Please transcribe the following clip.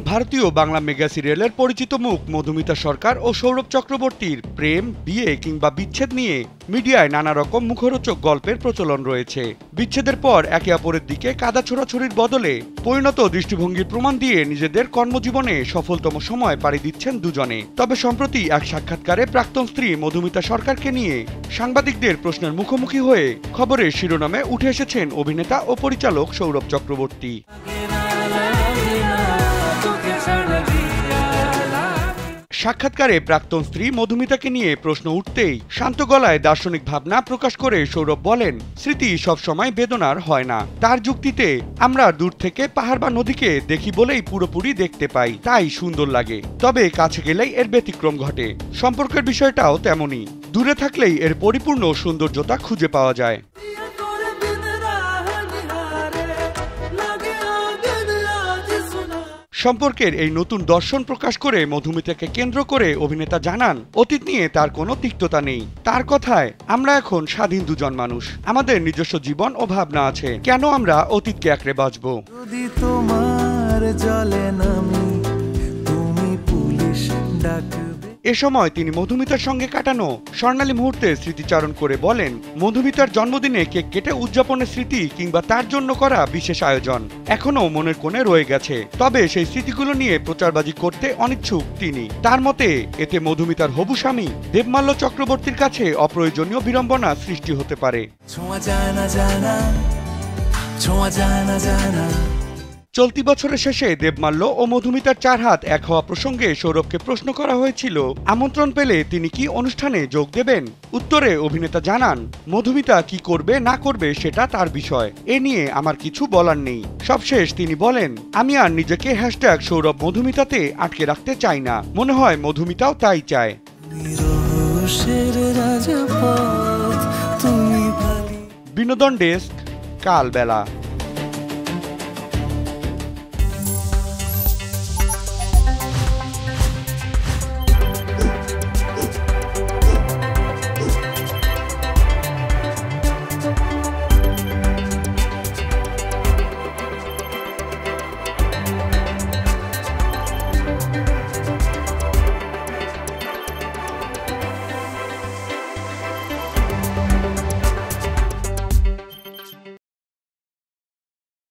ভারতীয় বাংলা মেগা সিরিয়ালের পরিচিত মুখ মধুমিতা সরকার ও সৌরভ চক্রবর্তীর প্রেম, বিয়ে কিংবা বিচ্ছেদ নিয়ে মিডিয়ায় নানা রকম মুখরোচক গল্পের প্রচলন রয়েছে। বিচ্ছেদের পর একে অপরের দিকে কাদা ছোড়াছুড়ির বদলে পরিণত দৃষ্টিভঙ্গির প্রমাণ দিয়ে নিজেদের কর্মজীবনে সফলতম সময় পাড়ি দিচ্ছেন দুজনে। তবে সম্প্রতি এক সাক্ষাৎকারে প্রাক্তন স্ত্রী মধুমিতা সরকারকে নিয়ে সাংবাদিকদের প্রশ্নের মুখোমুখি হয়ে খবরের শিরোনামে উঠে এসেছেন অভিনেতা ও পরিচালক সৌরভ চক্রবর্তী। সাক্ষাৎকারে প্রাক্তন স্ত্রী মধুমিতাকে নিয়ে প্রশ্ন উঠতেই শান্ত গলায় দার্শনিক ভাবনা প্রকাশ করে সৌরভ বলেন, স্মৃতি সবসময় বেদনার হয় না। তার যুক্তিতে, আমরা দূর থেকে পাহাড় বা নদীকে দেখি বলেই পুরোপুরি দেখতে পাই, তাই সুন্দর লাগে। তবে কাছে গেলেই এর ব্যতিক্রম ঘটে। সম্পর্কের বিষয়টাও তেমনই, দূরে থাকলেই এর পরিপূর্ণ সৌন্দর্যতা খুঁজে পাওয়া যায়। সম্পর্কের এই নতুন দর্শন প্রকাশ করে মধুমিতাকে কেন্দ্র করে অভিনেতা জানান, অতীত নিয়ে তার কোনো তিক্ততা নেই। তার কথায়, আমরা এখন স্বাধীন দুজন মানুষ, আমাদের নিজস্ব জীবন ও ভাবনা আছে, কেন আমরা অতীতকে আঁকড়ে বাঁচবো। এ সময় তিনি মধুমিতার সঙ্গে কাটানো স্বর্ণালী মুহূর্তে স্মৃতিচারণ করে বলেন, মধুমিতার জন্মদিনে কেক কেটে উদযাপনের স্মৃতি কিংবা তার জন্য করা বিশেষ আয়োজন এখনো মনের কোণে রয়ে গেছে। তবে সেই স্মৃতিগুলো নিয়ে প্রচারবাজি করতে অনিচ্ছুক তিনি। তার মতে, এতে মধুমিতার হবু স্বামী দেবমাল্য চক্রবর্তীর কাছে অপ্রয়োজনীয় বিড়ম্বনা সৃষ্টি হতে পারে। চলতি বছরের শেষে দেবমাল্য ও মধুমিতার 4 হাত এক হওয়া প্রসঙ্গে সৌরভকে প্রশ্ন করা হয়েছিল, আমন্ত্রণ পেলে তিনি কি অনুষ্ঠানে যোগ দেবেন। উত্তরে অভিনেতা জানান, মধুমিতা কি করবে না করবে সেটা তার বিষয়, এ নিয়ে আমার কিছু বলার নেই। সবশেষ তিনি বলেন, আমি আর নিজেকে #সৌরভ মধুমিতাতে আটকে রাখতে চাই না, মনে হয় মধুমিতাও তাই চায়। বিনোদন ডেস্ক, কালবেলা।